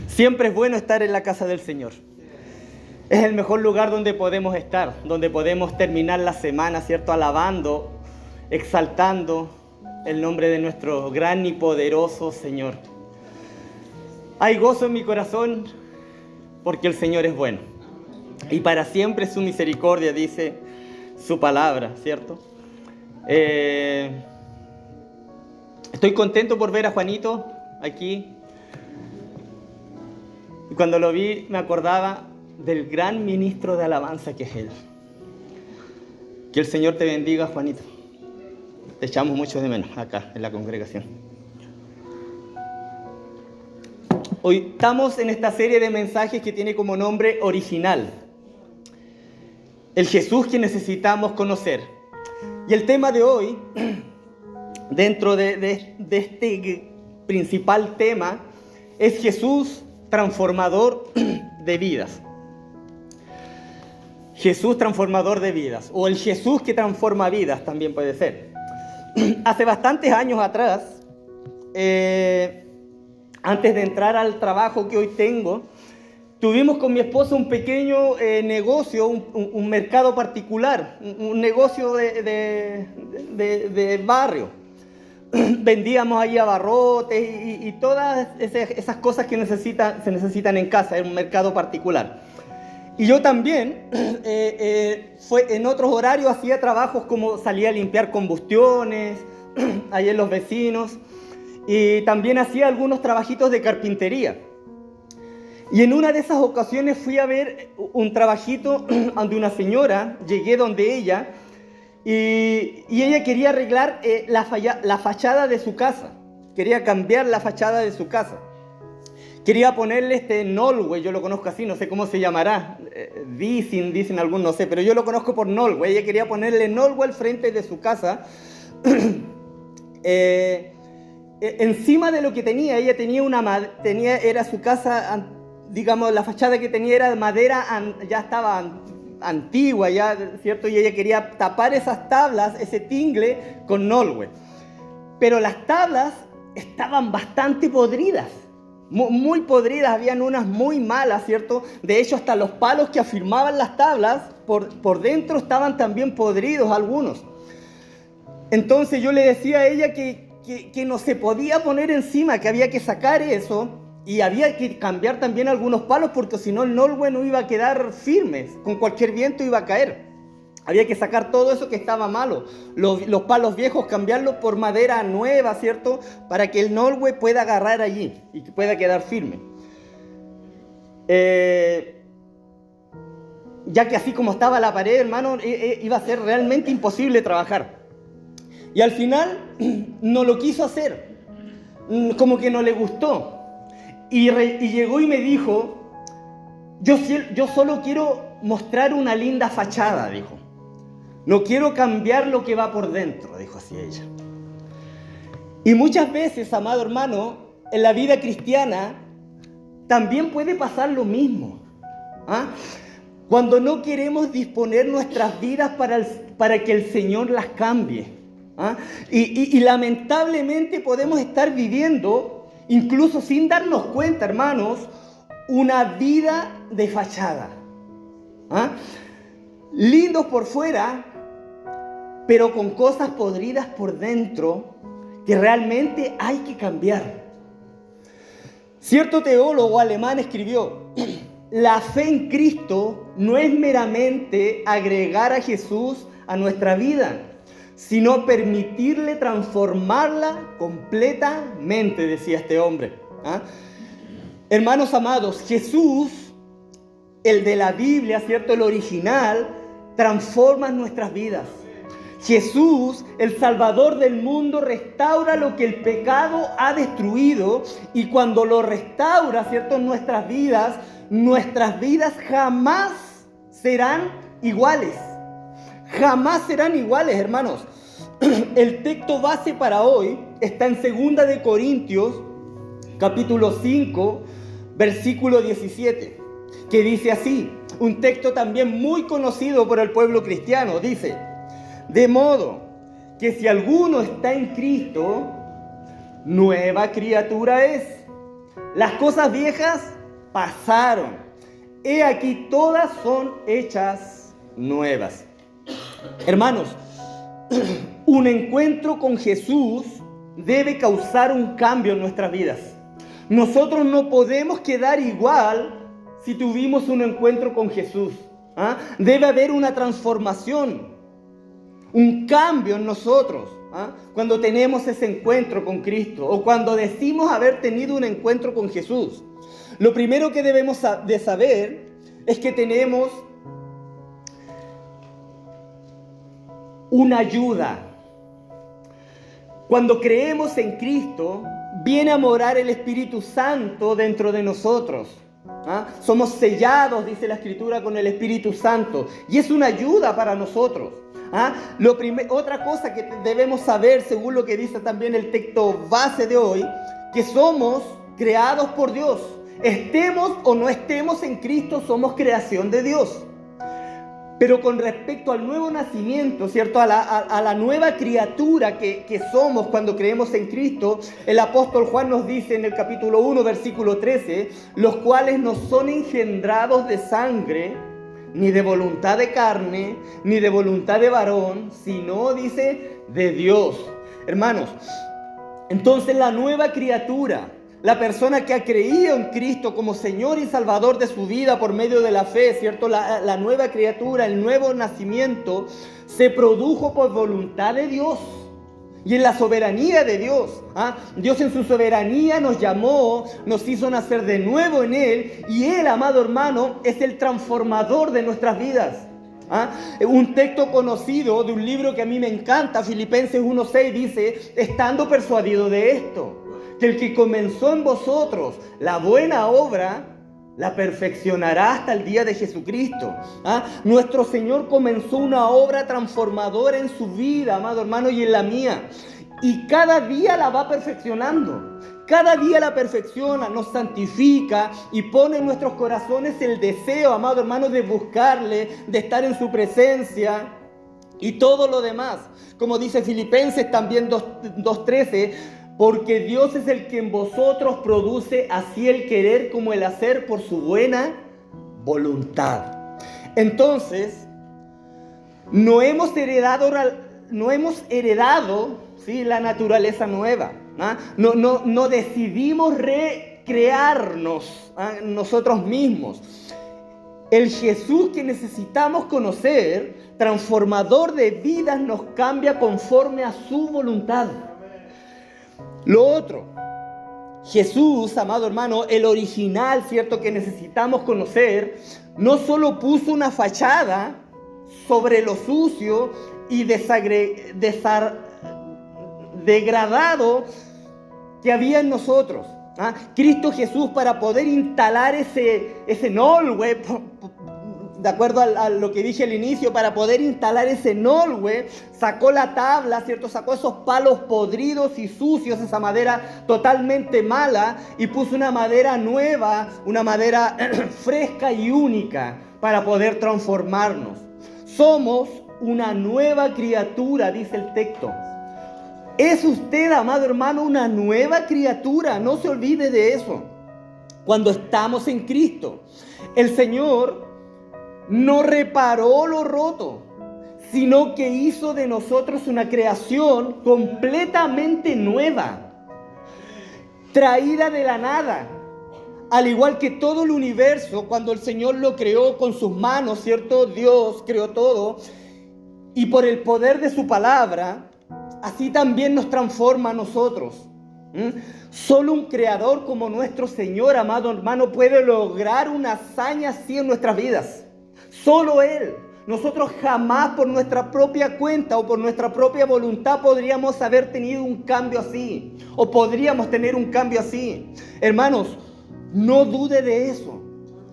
Siempre es bueno estar en la casa del Señor. Es el mejor lugar donde podemos estar, donde podemos terminar la semana, ¿cierto? Alabando, exaltando el nombre de nuestro gran y poderoso Señor. Hay gozo en mi corazón porque el Señor es bueno. Y para siempre su misericordia, dice su palabra, ¿cierto? Estoy contento por ver a Juanito aquí. Y cuando lo vi me acordaba del gran ministro de alabanza que es él. Que el Señor te bendiga, Juanito. Te echamos mucho de menos acá en la congregación. Hoy estamos en esta serie de mensajes que tiene como nombre Original. El Jesús que necesitamos conocer. Y el tema de hoy, dentro de este principal tema, es Jesús transformador de vidas. Jesús transformador de vidas, o el Jesús que transforma vidas también puede ser. Hace bastantes años atrás, antes de entrar al trabajo que hoy tengo, tuvimos con mi esposa un pequeño negocio, un mercado particular, un negocio de barrio. Vendíamos ahí abarrotes y todas esas cosas que se necesitan en casa, en un mercado particular. Y yo también, en otros horarios, hacía trabajos como salía a limpiar combustiones, ahí en los vecinos, y también hacía algunos trabajitos de carpintería. Y en una de esas ocasiones fui a ver un trabajito donde una señora, llegué donde ella, y ella quería arreglar la fachada de su casa. Quería cambiar la fachada de su casa. Quería ponerle Nolwe, yo lo conozco así, no sé cómo se llamará. Dicen algunos, no sé, pero yo lo conozco por Nolwe. Ella quería ponerle Nolwe al frente de su casa. Encima de lo que tenía, ella era su casa, digamos, la fachada que tenía era de madera, ya estaba antigua, ya, ¿cierto? Y ella quería tapar esas tablas, ese tingle, con Nolwe. Pero las tablas estaban bastante podridas, muy podridas, habían unas muy malas, ¿cierto? De hecho, hasta los palos que afirmaban las tablas, por dentro estaban también podridos algunos. Entonces yo le decía a ella que no se podía poner encima, que había que sacar eso. Y había que cambiar también algunos palos porque si no el Nolwe no iba a quedar firme, con cualquier viento iba a caer. Había que sacar todo eso que estaba malo, los palos viejos, cambiarlos por madera nueva, ¿cierto? Para que el Nolwe pueda agarrar allí y que pueda quedar firme. Ya que así como estaba la pared, hermano, iba a ser realmente imposible trabajar. Y al final no lo quiso hacer, como que no le gustó. Y llegó y me dijo, yo solo quiero mostrar una linda fachada, dijo. No quiero cambiar lo que va por dentro, dijo así ella. Y muchas veces, amado hermano, en la vida cristiana también puede pasar lo mismo. Cuando no queremos disponer nuestras vidas para que el Señor las cambie. Y lamentablemente podemos estar viviendo, incluso sin darnos cuenta, hermanos, una vida de fachada. Lindos por fuera, pero con cosas podridas por dentro que realmente hay que cambiar. Cierto teólogo alemán escribió: la fe en Cristo no es meramente agregar a Jesús a nuestra vida, sino permitirle transformarla completamente, decía este hombre. Hermanos amados, Jesús, el de la Biblia, ¿cierto? El original, transforma nuestras vidas. Jesús, el Salvador del mundo, restaura lo que el pecado ha destruido, y cuando lo restaura, ¿cierto? Nuestras vidas jamás serán iguales. Jamás serán iguales, hermanos. El texto base para hoy está en 2 de Corintios, capítulo 5, versículo 17, que dice así, un texto también muy conocido por el pueblo cristiano. Dice: de modo que si alguno está en Cristo, nueva criatura es. Las cosas viejas pasaron. He aquí, todas son hechas nuevas. Hermanos, un encuentro con Jesús debe causar un cambio en nuestras vidas. Nosotros no podemos quedar igual si tuvimos un encuentro con Jesús. Debe haber una transformación, un cambio en nosotros. Cuando tenemos ese encuentro con Cristo o cuando decimos haber tenido un encuentro con Jesús. Lo primero que debemos de saber es que tenemos una ayuda. Cuando creemos en Cristo, viene a morar el Espíritu Santo dentro de nosotros. Somos sellados, dice la Escritura, con el Espíritu Santo. Y es una ayuda para nosotros. Otra cosa que debemos saber, según lo que dice también el texto base de hoy, que somos creados por Dios. Estemos o no estemos en Cristo, somos creación de Dios. Pero con respecto al nuevo nacimiento, ¿cierto? A la nueva criatura que somos cuando creemos en Cristo, el apóstol Juan nos dice en el capítulo 1, versículo 13, los cuales no son engendrados de sangre, ni de voluntad de carne, ni de voluntad de varón, sino, dice, de Dios. Hermanos, entonces la nueva criatura, la persona que ha creído en Cristo como Señor y Salvador de su vida por medio de la fe, ¿cierto? La nueva criatura, el nuevo nacimiento, se produjo por voluntad de Dios y en la soberanía de Dios. Dios en su soberanía nos llamó, nos hizo nacer de nuevo en Él, y Él, amado hermano, es el transformador de nuestras vidas. Un texto conocido de un libro que a mí me encanta, Filipenses 1:6, dice, estando persuadido de esto, que el que comenzó en vosotros la buena obra, la perfeccionará hasta el día de Jesucristo. Nuestro Señor comenzó una obra transformadora en su vida, amado hermano, y en la mía. Y cada día la va perfeccionando. Cada día la perfecciona, nos santifica y pone en nuestros corazones el deseo, amado hermano, de buscarle, de estar en su presencia y todo lo demás. Como dice Filipenses también 2:13, porque Dios es el que en vosotros produce así el querer como el hacer por su buena voluntad. Entonces, no hemos heredado, ¿sí?, la naturaleza nueva. No decidimos recrearnos nosotros mismos. El Jesús que necesitamos conocer, transformador de vidas, nos cambia conforme a su voluntad. Lo otro, Jesús, amado hermano, el original, ¿cierto?, que necesitamos conocer, no solo puso una fachada sobre lo sucio y degradado que había en nosotros. Cristo Jesús, para poder instalar ese nolwe, de acuerdo a lo que dije al inicio, para poder instalar ese nolwe, sacó la tabla, ¿cierto? Sacó esos palos podridos y sucios, esa madera totalmente mala, y puso una madera nueva, una madera fresca y única para poder transformarnos. Somos una nueva criatura, dice el texto. Es usted, amado hermano, una nueva criatura. No se olvide de eso. Cuando estamos en Cristo, el Señor no reparó lo roto, sino que hizo de nosotros una creación completamente nueva, traída de la nada. Al igual que todo el universo, cuando el Señor lo creó con sus manos, ¿cierto? Dios creó todo, y por el poder de su palabra, así también nos transforma a nosotros. Solo un creador como nuestro Señor, amado hermano, puede lograr una hazaña así en nuestras vidas. Solo Él. Nosotros jamás por nuestra propia cuenta o por nuestra propia voluntad podríamos haber tenido un cambio así. O podríamos tener un cambio así. Hermanos, no dude de eso.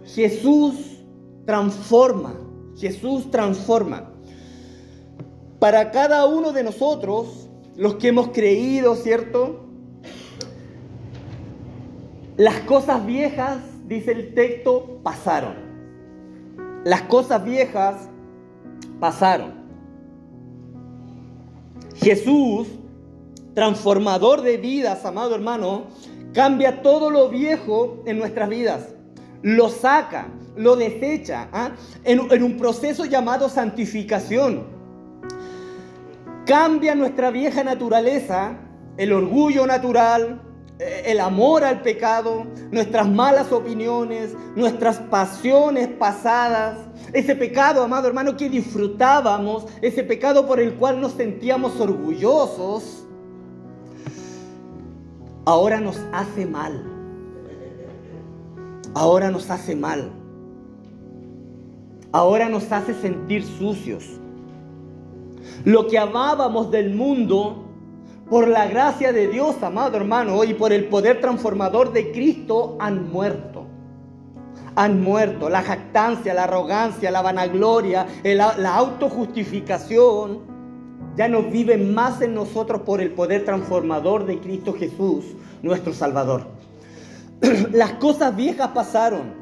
Jesús transforma. Jesús transforma. Para cada uno de nosotros, los que hemos creído, ¿cierto? Las cosas viejas, dice el texto, pasaron. Las cosas viejas pasaron. Jesús, transformador de vidas, amado hermano, cambia todo lo viejo en nuestras vidas. lo saca, lo desecha, en un proceso llamado santificación. Cambia nuestra vieja naturaleza, el orgullo natural, el amor al pecado, nuestras malas opiniones, nuestras pasiones pasadas, ese pecado, amado hermano, que disfrutábamos, ese pecado por el cual nos sentíamos orgullosos, ahora nos hace mal. Ahora nos hace mal. Ahora nos hace sentir sucios. Lo que amábamos del mundo, por la gracia de Dios, amado hermano, y por el poder transformador de Cristo, han muerto. Han muerto. La jactancia, la arrogancia, la vanagloria, la autojustificación ya no viven más en nosotros por el poder transformador de Cristo Jesús, nuestro Salvador. Las cosas viejas pasaron,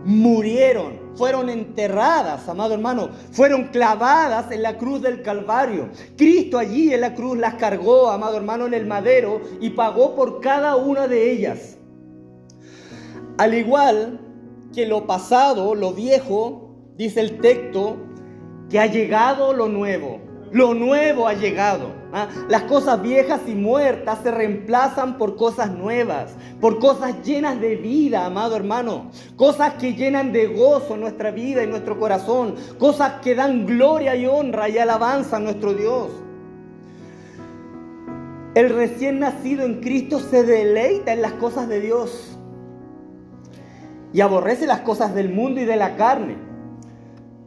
murieron, fueron enterradas, amado hermano, fueron clavadas en la cruz del Calvario. Cristo allí en la cruz las cargó, amado hermano, en el madero y pagó por cada una de ellas. Al igual que lo pasado, lo viejo, dice el texto, que ha llegado lo nuevo. Lo nuevo ha llegado. Las cosas viejas y muertas se reemplazan por cosas nuevas, por cosas llenas de vida, amado hermano. Cosas que llenan de gozo nuestra vida y nuestro corazón. Cosas que dan gloria y honra y alabanza a nuestro Dios. El recién nacido en Cristo se deleita en las cosas de Dios y aborrece las cosas del mundo y de la carne.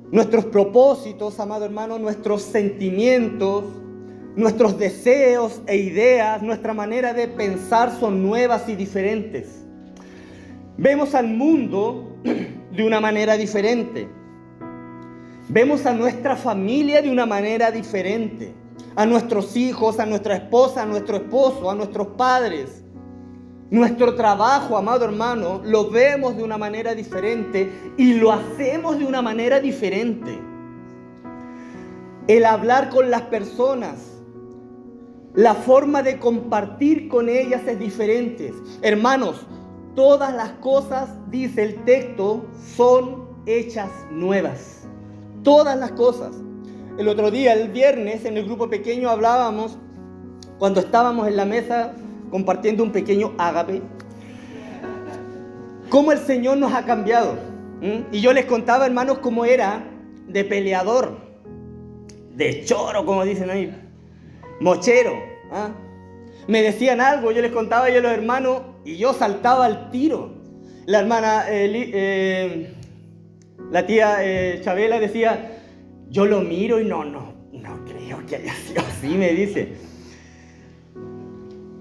Nuestros propósitos, amado hermano, nuestros sentimientos, nuestros deseos e ideas, nuestra manera de pensar son nuevas y diferentes. Vemos al mundo de una manera diferente. Vemos a nuestra familia de una manera diferente. A nuestros hijos, a nuestra esposa, a nuestro esposo, a nuestros padres. Nuestro trabajo, amado hermano, lo vemos de una manera diferente y lo hacemos de una manera diferente. El hablar con las personas, la forma de compartir con ellas es diferente. Hermanos, todas las cosas, dice el texto, son hechas nuevas. Todas las cosas. El otro día, el viernes, en el grupo pequeño hablábamos, cuando estábamos en la mesa compartiendo un pequeño ágape, cómo el Señor nos ha cambiado. Y yo les contaba, hermanos, cómo era de peleador, de choro, como dicen ahí, mochero. Me decían algo, yo les contaba yo a los hermanos y yo saltaba al tiro. La hermana, la tía Chabela decía, yo lo miro y no creo que haya sido así, me dice.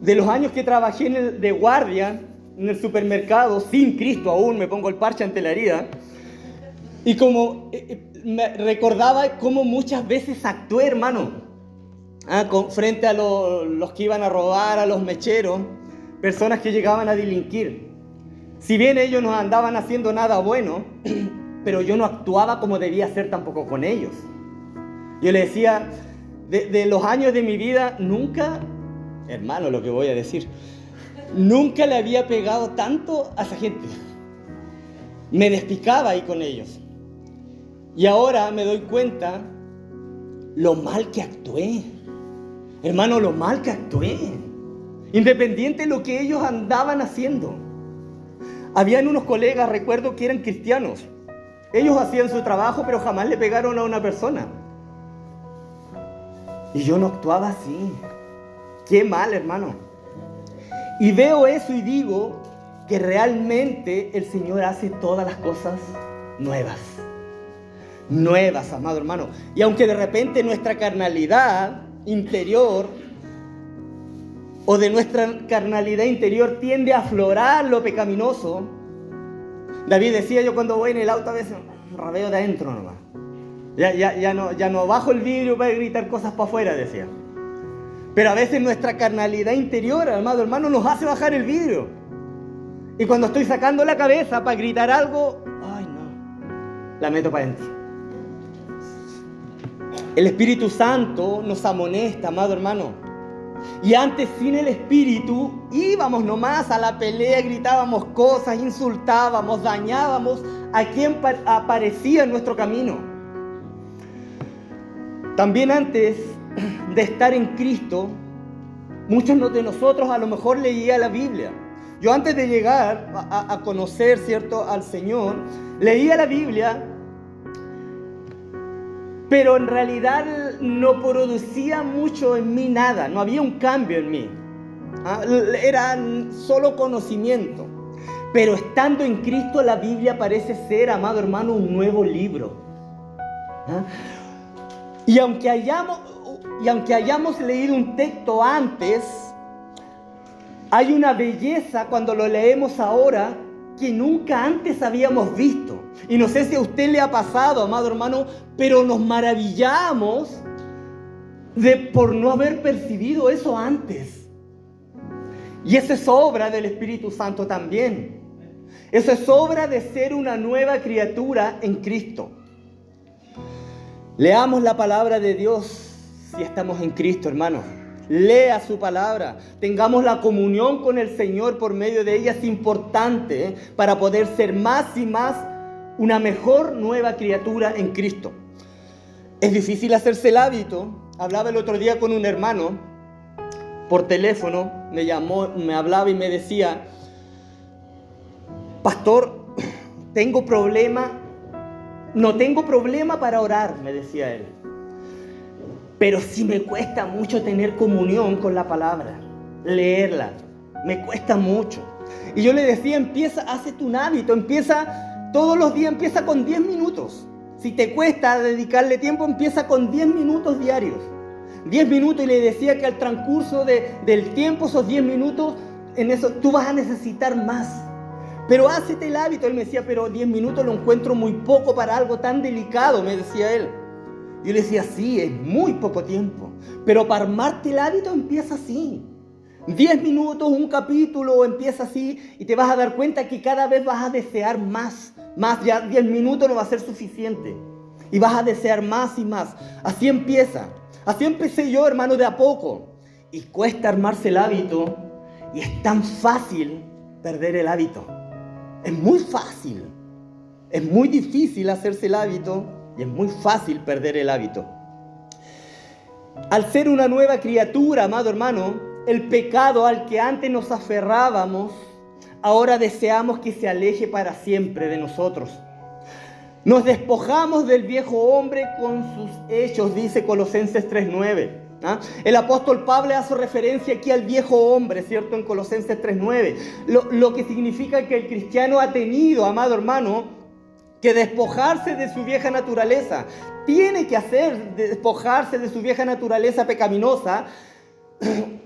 De los años que trabajé de guardia en el supermercado, sin Cristo aún, me pongo el parche ante la herida, y como me recordaba cómo muchas veces actué, hermano, frente a los que iban a robar, a los mecheros, personas que llegaban a delinquir. Si bien ellos no andaban haciendo nada bueno, pero yo no actuaba como debía ser tampoco con ellos. Yo le decía, de los años de mi vida, nunca, hermano, lo que voy a decir, nunca le había pegado tanto a esa gente. Me despicaba ahí con ellos. Y ahora me doy cuenta lo mal que actué. Hermano, lo mal que actué. Independiente de lo que ellos andaban haciendo. Habían unos colegas, recuerdo, que eran cristianos. Ellos hacían su trabajo, pero jamás le pegaron a una persona. Y yo no actuaba así. Qué mal, hermano. Y veo eso y digo que realmente el Señor hace todas las cosas nuevas. Nuevas, amado hermano. Y aunque de repente nuestra carnalidad interior o de nuestra carnalidad interior tiende a aflorar lo pecaminoso. David decía, yo cuando voy en el auto a veces rabeo de adentro nomás. Ya no bajo el vidrio para gritar cosas para afuera, decía. Pero a veces nuestra carnalidad interior, amado hermano, nos hace bajar el vidrio. Y cuando estoy sacando la cabeza para gritar algo, ay no, la meto para adentro. El Espíritu Santo nos amonesta, amado hermano. Y antes, sin el Espíritu, íbamos nomás a la pelea, gritábamos cosas, insultábamos, dañábamos a quien aparecía en nuestro camino. También antes de estar en Cristo, muchos de nosotros a lo mejor leía la Biblia. Yo antes de llegar a conocer, ¿cierto?, al Señor, leía la Biblia, pero en realidad no producía mucho en mí nada, no había un cambio en mí. Era solo conocimiento. Pero estando en Cristo, la Biblia parece ser, amado hermano, un nuevo libro. Y aunque hayamos leído un texto antes, hay una belleza cuando lo leemos ahora que nunca antes habíamos visto. Y no sé si a usted le ha pasado, amado hermano, pero nos maravillamos por no haber percibido eso antes. Y eso es obra del Espíritu Santo también. Eso es obra de ser una nueva criatura en Cristo. Leamos la palabra de Dios si estamos en Cristo, hermano. Lea su palabra. Tengamos la comunión con el Señor por medio de ella. Es importante para poder ser más y más una mejor nueva criatura en Cristo. Es difícil hacerse el hábito. Hablaba el otro día con un hermano por teléfono. Me llamó, me hablaba y me decía: pastor, no tengo problema para orar, me decía él. Pero sí me cuesta mucho tener comunión con la palabra, leerla. Me cuesta mucho. Y yo le decía, hazte un hábito, empieza todos los días, empieza con 10 minutos. Si te cuesta dedicarle tiempo, empieza con 10 minutos diarios. 10 minutos, y le decía que al transcurso del tiempo, esos 10 minutos, en eso tú vas a necesitar más. Pero hácete el hábito. Él me decía, pero 10 minutos lo encuentro muy poco para algo tan delicado, me decía él. Yo le decía, sí, es muy poco tiempo, pero para armarte el hábito empieza así. 10 minutos, un capítulo, empieza así, y te vas a dar cuenta que cada vez vas a desear más. Ya 10 minutos no va a ser suficiente. Y vas a desear más y más. Así empieza. Así empecé yo, hermano, de a poco. Y cuesta armarse el hábito, y es tan fácil perder el hábito. Es muy fácil. Es muy difícil hacerse el hábito. Y es muy fácil perder el hábito. Al ser una nueva criatura, amado hermano, el pecado al que antes nos aferrábamos, ahora deseamos que se aleje para siempre de nosotros. Nos despojamos del viejo hombre con sus hechos, dice Colosenses 3:9. El apóstol Pablo hace referencia aquí al viejo hombre, ¿cierto? En Colosenses 3:9. Lo que significa que el cristiano ha tenido, amado hermano, que despojarse de su vieja naturaleza. Tiene que despojarse de su vieja naturaleza pecaminosa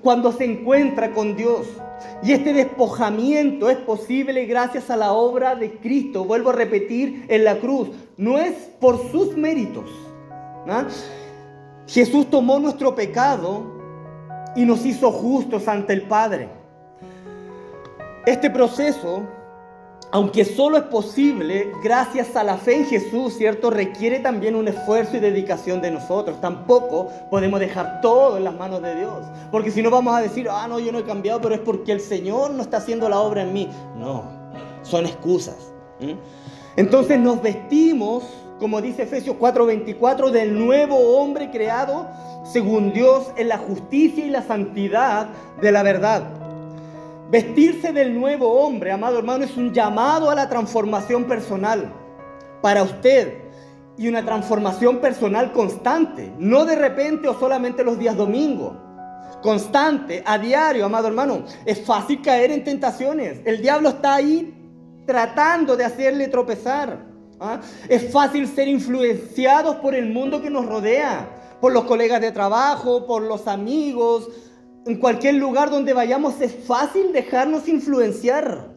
cuando se encuentra con Dios. Y este despojamiento es posible gracias a la obra de Cristo. Vuelvo a repetir, en la cruz. No es por sus méritos. Jesús tomó nuestro pecado y nos hizo justos ante el Padre. Este proceso, aunque solo es posible gracias a la fe en Jesús, ¿cierto?, requiere también un esfuerzo y dedicación de nosotros. Tampoco podemos dejar todo en las manos de Dios. Porque si no vamos a decir, no, yo no he cambiado, pero es porque el Señor no está haciendo la obra en mí. No, son excusas. Entonces nos vestimos, como dice Efesios 4:24, del nuevo hombre creado según Dios en la justicia y la santidad de la verdad. Vestirse del nuevo hombre, amado hermano, es un llamado a la transformación personal para usted, y una transformación personal constante, no de repente o solamente los días domingos, constante, a diario, amado hermano. Es fácil caer en tentaciones, el diablo está ahí tratando de hacerle tropezar. Es fácil ser influenciados por el mundo que nos rodea, por los colegas de trabajo, por los amigos. En cualquier lugar donde vayamos es fácil dejarnos influenciar,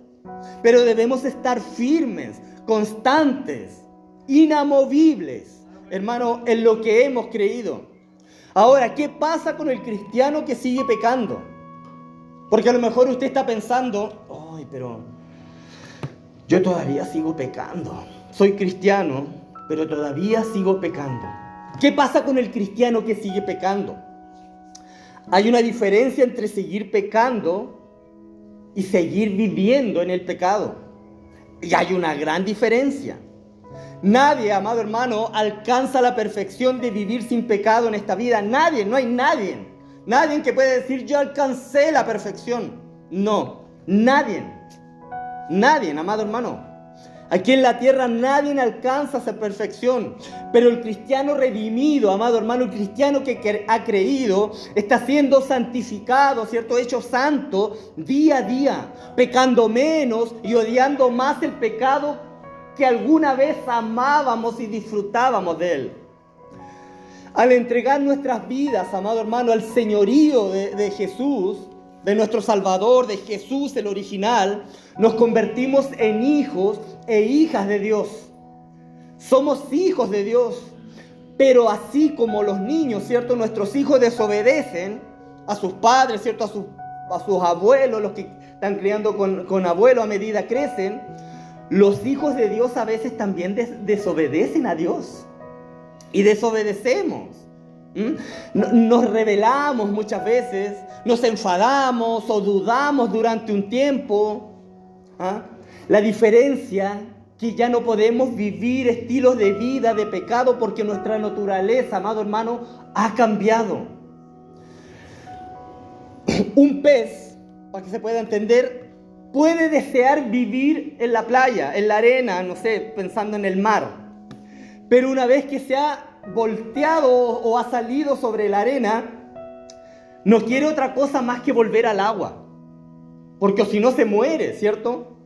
pero debemos estar firmes, constantes, inamovibles, hermano, en lo que hemos creído. Ahora, ¿qué pasa con el cristiano que sigue pecando? Porque a lo mejor usted está pensando, pero yo todavía sigo pecando. Soy cristiano, pero todavía sigo pecando. ¿Qué pasa con el cristiano que sigue pecando? Hay una diferencia entre seguir pecando y seguir viviendo en el pecado. Y hay una gran diferencia. Nadie, amado hermano, alcanza la perfección de vivir sin pecado en esta vida. Nadie, no hay nadie. Nadie que pueda decir, yo alcancé la perfección. No, nadie. Nadie, amado hermano. Aquí en la tierra nadie alcanza esa perfección. Pero el cristiano redimido, amado hermano, el cristiano que ha creído, está siendo santificado, ¿cierto? Hecho santo día a día, pecando menos y odiando más el pecado que alguna vez amábamos y disfrutábamos de él. Al entregar nuestras vidas, amado hermano, al señorío de Jesús, de nuestro Salvador, de Jesús el original, nos convertimos en hijos e hijas de Dios. Somos hijos de Dios, pero así como los niños, ¿cierto? Nuestros hijos desobedecen a sus padres, ¿cierto? A sus abuelos, los que están criando con abuelos a medida crecen. Los hijos de Dios a veces también desobedecen a Dios. Y desobedecemos. Nos rebelamos muchas veces, nos enfadamos o dudamos durante un tiempo. La diferencia que ya no podemos vivir estilos de vida de pecado porque nuestra naturaleza, amado hermano, ha cambiado. Un pez, para que se pueda entender, puede desear vivir en la playa, en la arena, no sé, pensando en el mar. Pero una vez que se ha volteado o ha salido sobre la arena, no quiere otra cosa más que volver al agua. Porque si no se muere, ¿cierto?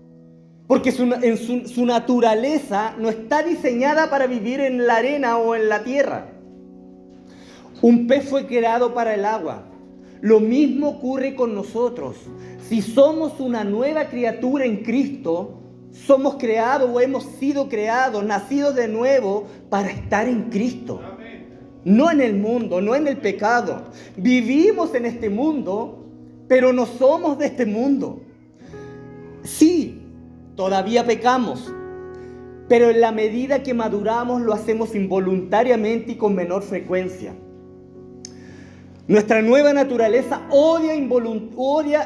Porque su naturaleza no está diseñada para vivir en la arena o en la tierra. Un pez fue creado para el agua. Lo mismo ocurre con nosotros. Si somos una nueva criatura en Cristo, somos creados o hemos sido creados, nacidos de nuevo para estar en Cristo. No en el mundo, no en el pecado. Vivimos en este mundo, pero no somos de este mundo. Sí, todavía pecamos, pero en la medida que maduramos lo hacemos involuntariamente y con menor frecuencia. Nuestra nueva naturaleza odia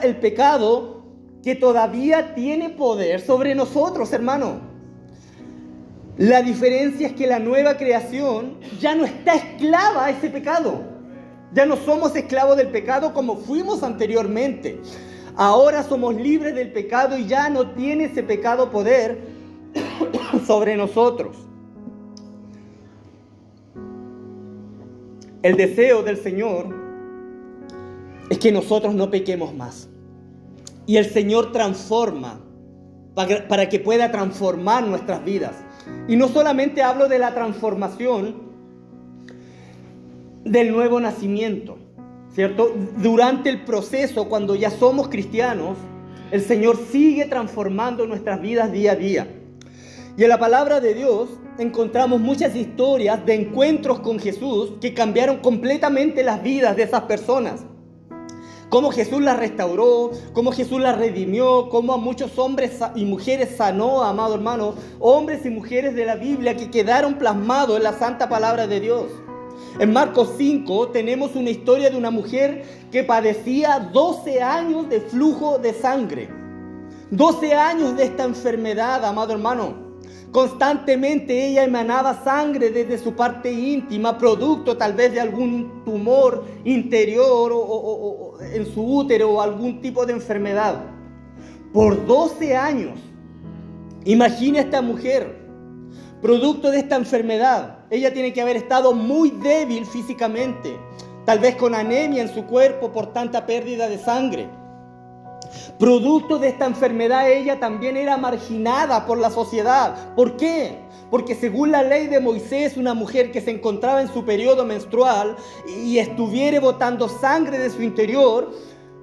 el pecado que todavía tiene poder sobre nosotros, hermano. La diferencia es que la nueva creación ya no está esclava a ese pecado. Ya no somos esclavos del pecado como fuimos anteriormente. Ahora somos libres del pecado y ya no tiene ese pecado poder sobre nosotros. El deseo del Señor es que nosotros no pequemos más. Y el Señor transforma para que pueda transformar nuestras vidas. Y no solamente hablo de la transformación del nuevo nacimiento, ¿cierto? Durante el proceso, cuando ya somos cristianos, el Señor sigue transformando nuestras vidas día a día. Y en la palabra de Dios encontramos muchas historias de encuentros con Jesús que cambiaron completamente las vidas de esas personas. Cómo Jesús las restauró, cómo Jesús las redimió, cómo a muchos hombres y mujeres sanó, amado hermano, hombres y mujeres de la Biblia que quedaron plasmados en la santa palabra de Dios. En Marcos 5 tenemos una historia de una mujer que padecía 12 años de flujo de sangre. 12 años de esta enfermedad, amado hermano. Constantemente ella emanaba sangre desde su parte íntima, producto tal vez de algún tumor interior o en su útero o algún tipo de enfermedad. Por 12 años. Imagina esta mujer, producto de esta enfermedad. Ella tiene que haber estado muy débil físicamente, tal vez con anemia en su cuerpo por tanta pérdida de sangre. Producto de esta enfermedad, ella también era marginada por la sociedad. ¿Por qué? Porque según la ley de Moisés, una mujer que se encontraba en su periodo menstrual y estuviera botando sangre de su interior,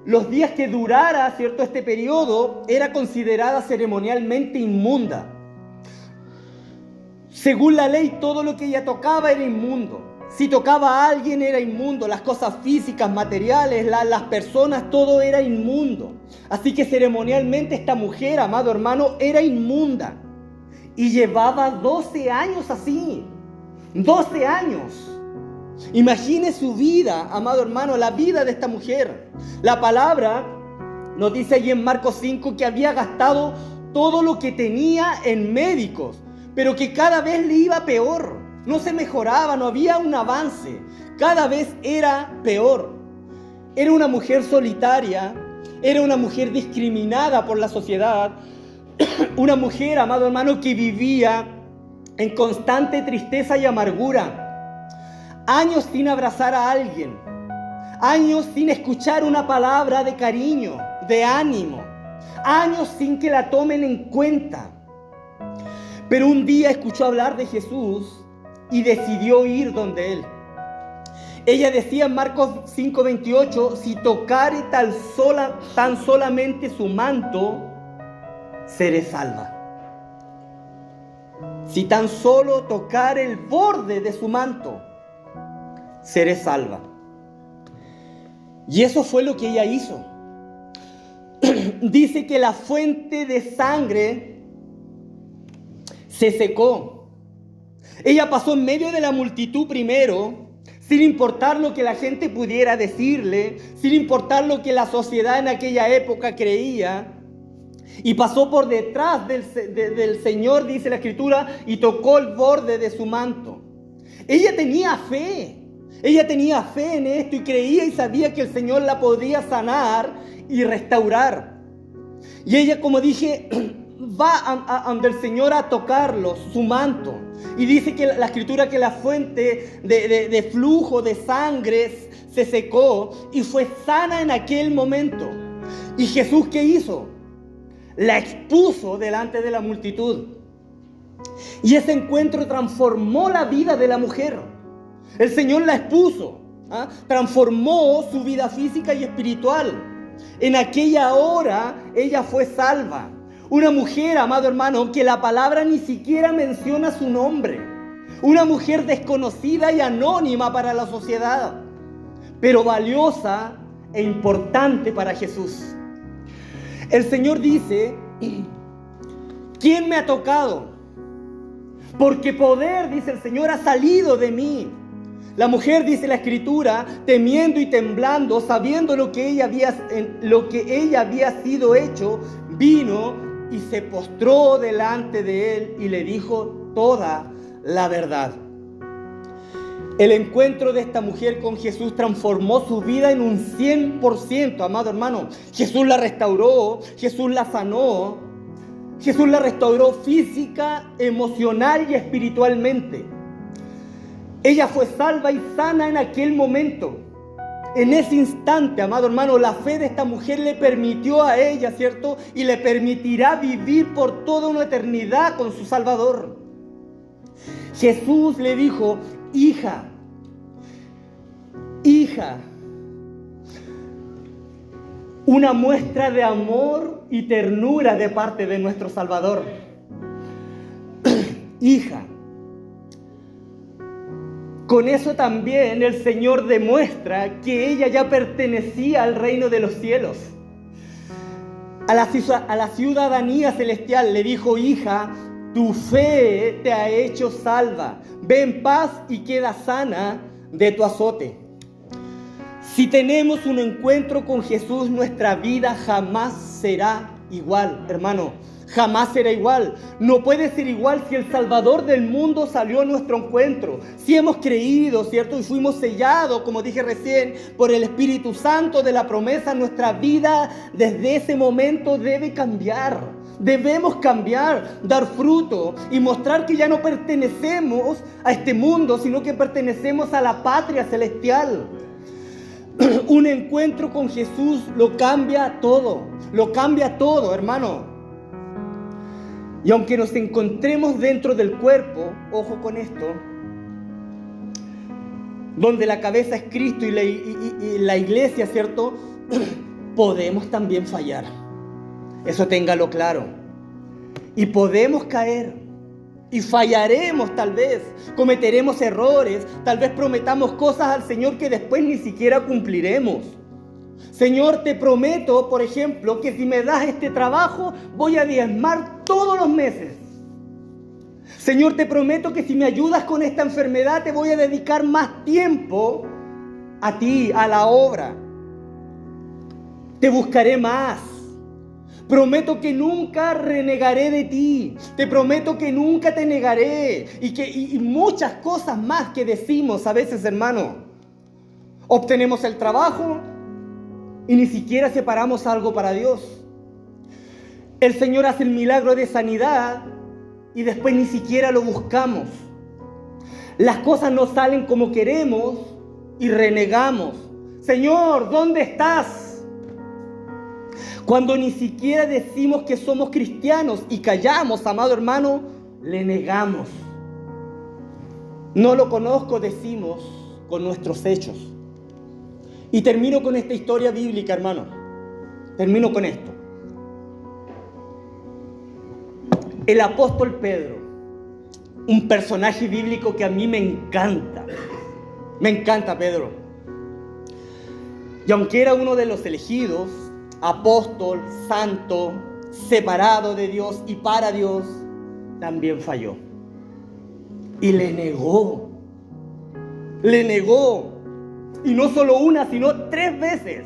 los días que durara, ¿cierto?, este periodo, era considerada ceremonialmente inmunda. Según la ley, todo lo que ella tocaba era inmundo. Si tocaba a alguien era inmundo, las cosas físicas, materiales, las personas, todo era inmundo. Así que ceremonialmente esta mujer, amado hermano, era inmunda. Y llevaba 12 años así. 12 años. Imagine su vida, amado hermano, la vida de esta mujer. La palabra nos dice allí en Marcos 5 que había gastado todo lo que tenía en médicos, pero que cada vez le iba peor. No se mejoraba, no había un avance. Cada vez era peor. Era una mujer solitaria, era una mujer discriminada por la sociedad, una mujer, amado hermano, que vivía en constante tristeza y amargura. Años sin abrazar a alguien, años sin escuchar una palabra de cariño, de ánimo, años sin que la tomen en cuenta. Pero un día escuchó hablar de Jesús y decidió ir donde él. Ella decía en Marcos 5:28, si tocare tan solamente su manto, seré salva. Si tan solo tocare el borde de su manto, seré salva. Y eso fue lo que ella hizo. Dice que la fuente de sangre se secó. Ella pasó en medio de la multitud primero, sin importar lo que la gente pudiera decirle, sin importar lo que la sociedad en aquella época creía. Y pasó por detrás del Señor, dice la Escritura, y tocó el borde de su manto. Ella tenía fe. Ella tenía fe en esto y creía y sabía que el Señor la podía sanar y restaurar. Y ella, como dije, va ante el Señor a tocarlo, su manto. Y dice que la Escritura que la fuente de flujo de sangre se secó y fue sana en aquel momento. ¿Y Jesús qué hizo? La expuso delante de la multitud. Y ese encuentro transformó la vida de la mujer. El Señor la expuso, transformó su vida física y espiritual. En aquella hora ella fue salva. Una mujer, amado hermano, que la palabra ni siquiera menciona su nombre. Una mujer desconocida y anónima para la sociedad, pero valiosa e importante para Jesús. El Señor dice, ¿quién me ha tocado? Porque poder, dice el Señor, ha salido de mí. La mujer, dice la Escritura, temiendo y temblando, sabiendo lo que ella había sido hecho, vino y se postró delante de él y le dijo toda la verdad. El encuentro de esta mujer con Jesús transformó su vida en un 100%, amado hermano. Jesús la restauró, Jesús la sanó, Jesús la restauró física, emocional y espiritualmente. Ella fue salva y sana en aquel momento. En ese instante, amado hermano, la fe de esta mujer le permitió a ella, ¿cierto? Y le permitirá vivir por toda una eternidad con su Salvador. Jesús le dijo, hija, una muestra de amor y ternura de parte de nuestro Salvador. Hija. Con eso también el Señor demuestra que ella ya pertenecía al reino de los cielos. A la ciudadanía celestial le dijo, hija, tu fe te ha hecho salva. Ve en paz y queda sana de tu azote. Si tenemos un encuentro con Jesús, nuestra vida jamás será igual, hermano. Jamás será igual. No puede ser igual si el Salvador del mundo salió a nuestro encuentro. Si hemos creído, ¿cierto? Y fuimos sellados, como dije recién, por el Espíritu Santo de la promesa, nuestra vida desde ese momento debe cambiar. Debemos cambiar, dar fruto y mostrar que ya no pertenecemos a este mundo, sino que pertenecemos a la patria celestial. Un encuentro con Jesús lo cambia todo. Lo cambia todo, hermano. Y aunque nos encontremos dentro del cuerpo, ojo con esto, donde la cabeza es Cristo y la iglesia, ¿cierto? Podemos también fallar. Eso téngalo claro. Y podemos caer. Y fallaremos tal vez. Cometeremos errores. Tal vez prometamos cosas al Señor que después ni siquiera cumpliremos. Señor, te prometo, por ejemplo, que si me das este trabajo, voy a diezmar todos los meses. Señor, te prometo que si me ayudas con esta enfermedad, te voy a dedicar más tiempo a ti, a la obra. Te buscaré más. Prometo que nunca renegaré de ti. Te prometo que nunca te negaré. Y muchas cosas más que decimos a veces, hermano. Obtenemos el trabajo y ni siquiera separamos algo para Dios. El Señor hace el milagro de sanidad y después ni siquiera lo buscamos. Las cosas no salen como queremos y renegamos. Señor, ¿dónde estás? Cuando ni siquiera decimos que somos cristianos y callamos, amado hermano, le negamos. No lo conozco, decimos con nuestros hechos. Y termino con esta historia bíblica, hermano. Termino con esto. El apóstol Pedro, un personaje bíblico que a mí me encanta. Me encanta Pedro. Y aunque era uno de los elegidos, apóstol, santo, separado de Dios y para Dios, también falló. Y le negó. Le negó. Y no solo una, sino 3 veces.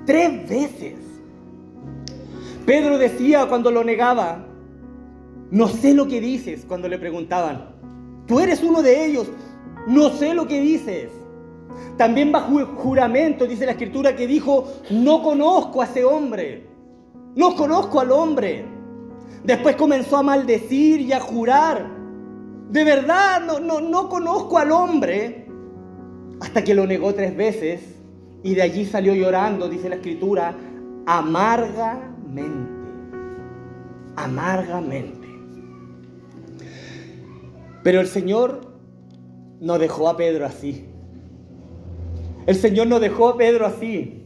3 veces. Pedro decía cuando lo negaba, no sé lo que dices, cuando le preguntaban. Tú eres uno de ellos, no sé lo que dices. También bajo juramento, dice la Escritura, que dijo, no conozco a ese hombre. No conozco al hombre. Después comenzó a maldecir y a jurar. De verdad, no conozco al hombre. Hasta que lo negó 3 veces y de allí salió llorando, dice la Escritura, amargamente. Amargamente. Pero el Señor no dejó a Pedro así. El Señor no dejó a Pedro así.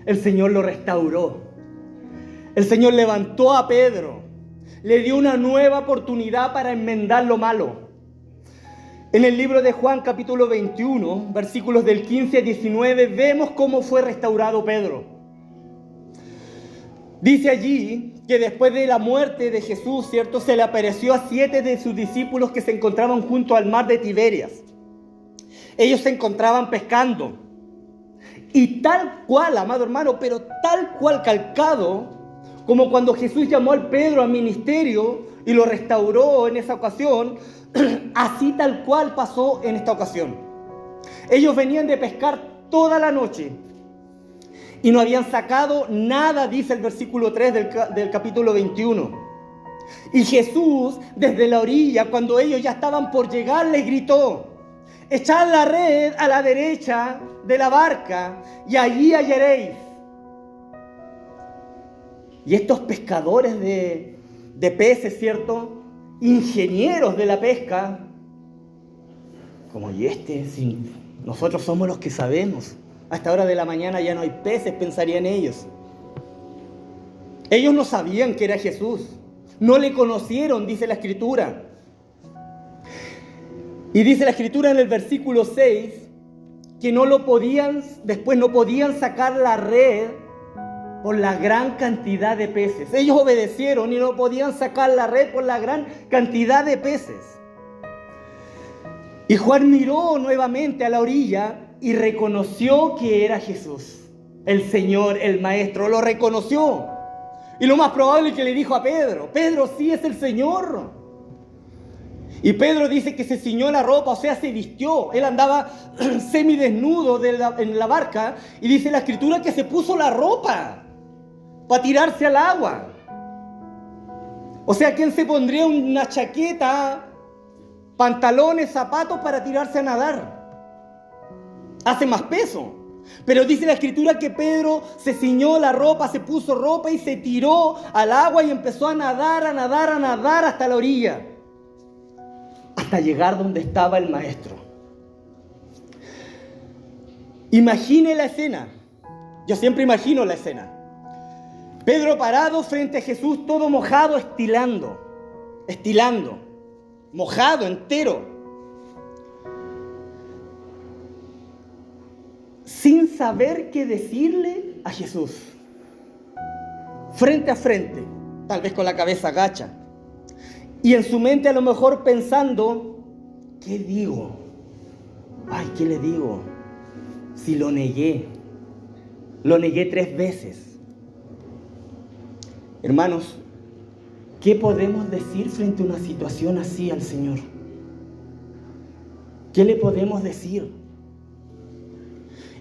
El Señor lo restauró. El Señor levantó a Pedro. Le dio una nueva oportunidad para enmendar lo malo. En el libro de Juan, capítulo 21, versículos del 15 al 19, vemos cómo fue restaurado Pedro. Dice allí que después de la muerte de Jesús, ¿cierto?, se le apareció a 7 de sus discípulos que se encontraban junto al mar de Tiberias. Ellos se encontraban pescando. Y tal cual, amado hermano, pero tal cual calcado, como cuando Jesús llamó al Pedro al ministerio y lo restauró en esa ocasión, así tal cual pasó en esta ocasión. Ellos venían de pescar toda la noche y no habían sacado nada, dice el versículo 3 del capítulo 21. Y Jesús, desde la orilla, cuando ellos ya estaban por llegar, les gritó, echad la red a la derecha de la barca y allí hallaréis. Y estos pescadores de peces, ¿cierto?, ingenieros de la pesca, como si nosotros somos los que sabemos, a esta hora de la mañana ya no hay peces, pensarían ellos. Ellos no sabían que era Jesús, no le conocieron, dice la Escritura. Y dice la Escritura en el versículo 6 que después no podían sacar la red por la gran cantidad de peces. Ellos obedecieron y no podían sacar la red por la gran cantidad de peces. Y Juan miró nuevamente a la orilla y reconoció que era Jesús, el Señor, el Maestro, lo reconoció. Y lo más probable es que le dijo a Pedro, Pedro, sí es el Señor. Y Pedro dice que se ciñó la ropa, o sea, se vistió. Él andaba semidesnudo en la barca y dice la Escritura que se puso la ropa para tirarse al agua. O sea, ¿quién se pondría una chaqueta, pantalones, zapatos para tirarse a nadar? Hace más peso. Pero dice la Escritura que Pedro se ciñó la ropa, se puso ropa y se tiró al agua y empezó a nadar hasta la orilla, hasta llegar donde estaba el Maestro. Imagine la escena. Yo siempre imagino la escena. Pedro parado frente a Jesús, todo mojado, estilando, mojado entero, sin saber qué decirle a Jesús, frente a frente, tal vez con la cabeza gacha. Y en su mente a lo mejor pensando, ¿qué digo? Ay, ¿qué le digo? Si lo negué 3 veces. Hermanos, ¿qué podemos decir frente a una situación así al Señor? ¿Qué le podemos decir?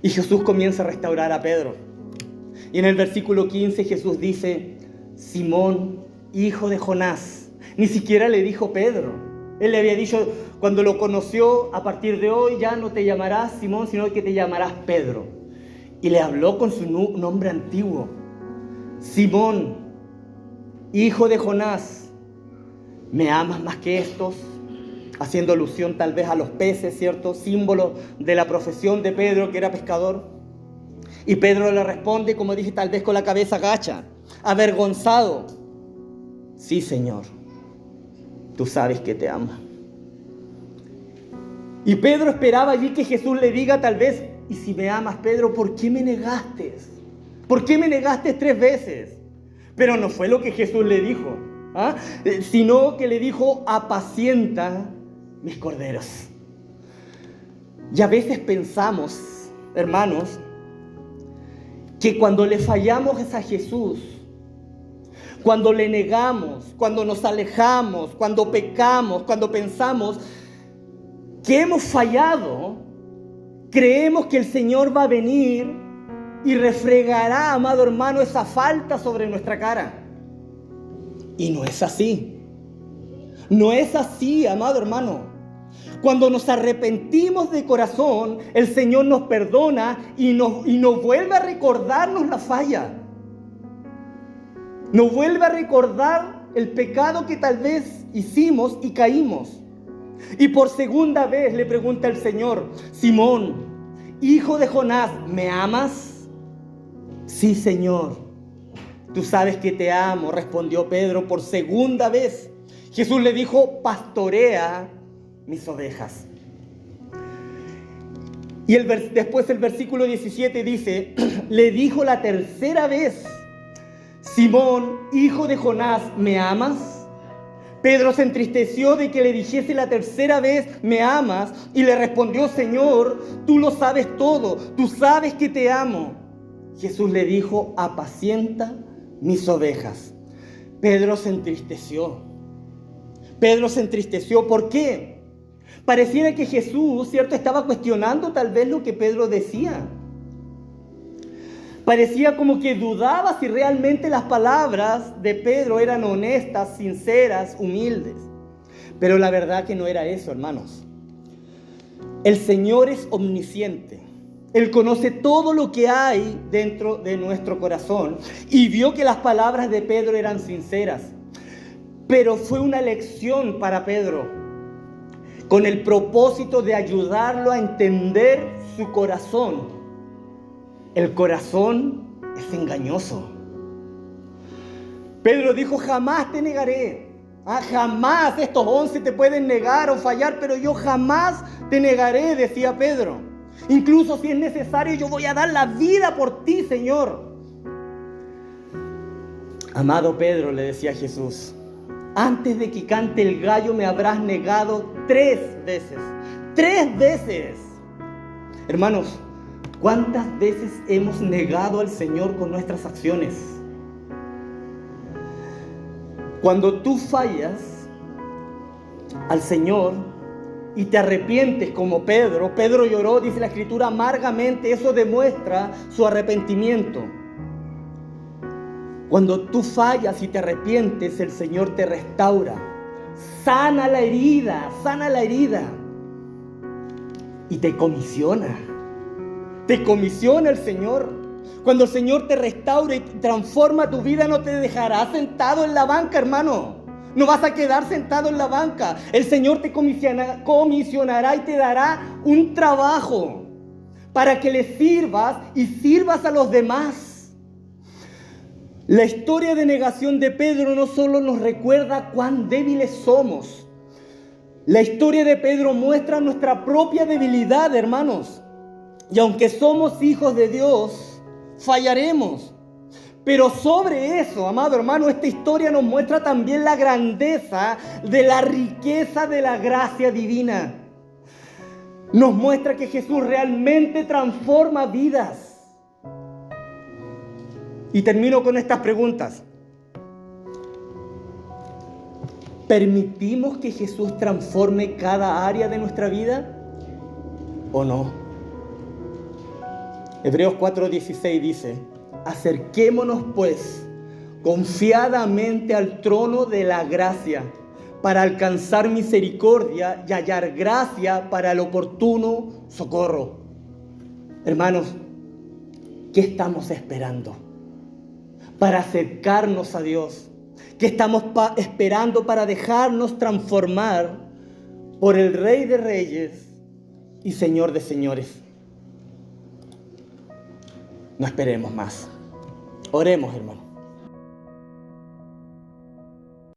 Y Jesús comienza a restaurar a Pedro. Y en el versículo 15 Jesús dice, Simón, hijo de Jonás. Ni siquiera le dijo Pedro. Él le había dicho, cuando lo conoció, a partir de hoy ya no te llamarás Simón, sino que te llamarás Pedro. Y le habló con su nombre antiguo. Simón, hijo de Jonás, ¿me amas más que estos? Haciendo alusión tal vez a los peces, ¿cierto? Símbolo de la profesión de Pedro, que era pescador. Y Pedro le responde, como dije, tal vez con la cabeza gacha, avergonzado. Sí, Señor, tú sabes que te amo. Y Pedro esperaba allí que Jesús le diga tal vez, y si me amas, Pedro, ¿por qué me negaste? ¿Por qué me negaste 3 veces? Pero no fue lo que Jesús le dijo, sino que le dijo, apacienta mis corderos. Y a veces pensamos, hermanos, que cuando le fallamos a Jesús, cuando le negamos, cuando nos alejamos, cuando pecamos, cuando pensamos que hemos fallado, creemos que el Señor va a venir y refregará, amado hermano, esa falta sobre nuestra cara. Y no es así. No es así, amado hermano. Cuando nos arrepentimos de corazón, el Señor nos perdona y nos vuelve a recordarnos la falla. Nos vuelve a recordar el pecado que tal vez hicimos y caímos. Y por segunda vez le pregunta el Señor, Simón, hijo de Jonás, ¿me amas? Sí, Señor, tú sabes que te amo, respondió Pedro por segunda vez. Jesús le dijo, pastorea mis ovejas. Y después el versículo 17 dice, le dijo la tercera vez, Simón, hijo de Jonás, ¿me amas? Pedro se entristeció de que le dijese la tercera vez, ¿me amas? Y le respondió, Señor, tú lo sabes todo, tú sabes que te amo. Jesús le dijo, apacienta mis ovejas. Pedro se entristeció. ¿Por qué? Pareciera que Jesús, ¿cierto?, estaba cuestionando tal vez lo que Pedro decía. Parecía como que dudaba si realmente las palabras de Pedro eran honestas, sinceras, humildes. Pero la verdad que no era eso, hermanos. El Señor es omnisciente. Él conoce todo lo que hay dentro de nuestro corazón y vio que las palabras de Pedro eran sinceras. Pero fue una lección para Pedro, con el propósito de ayudarlo a entender su corazón. El corazón es engañoso. Pedro dijo, jamás te negaré. Jamás estos 11 te pueden negar o fallar, pero yo jamás te negaré, decía Pedro. Incluso si es necesario, yo voy a dar la vida por ti, Señor. Amado Pedro, le decía Jesús, antes de que cante el gallo me habrás negado 3 veces. 3 veces. Hermanos, ¿cuántas veces hemos negado al Señor con nuestras acciones? Cuando tú fallas al Señor y te arrepientes como Pedro, Pedro lloró, dice la Escritura, amargamente, eso demuestra su arrepentimiento. Cuando tú fallas y te arrepientes, el Señor te restaura, sana la herida y te comisiona. Te comisiona el Señor. Cuando el Señor te restaura y transforma tu vida, no te dejará sentado en la banca, hermano. No vas a quedar sentado en la banca. El Señor te comisionará y te dará un trabajo para que le sirvas y sirvas a los demás. La historia de negación de Pedro no solo nos recuerda cuán débiles somos. La historia de Pedro muestra nuestra propia debilidad, hermanos. Y aunque somos hijos de Dios, fallaremos. Pero sobre eso, amado hermano, esta historia nos muestra también la grandeza de la riqueza de la gracia divina. Nos muestra que Jesús realmente transforma vidas. Y termino con estas preguntas. ¿Permitimos que Jesús transforme cada área de nuestra vida o no? Hebreos 4:16 dice: acerquémonos pues confiadamente al trono de la gracia para alcanzar misericordia y hallar gracia para el oportuno socorro. Hermanos, ¿qué estamos esperando para acercarnos a Dios? ¿Qué estamos esperando para dejarnos transformar por el Rey de Reyes y Señor de Señores? No esperemos más. Oremos, hermano.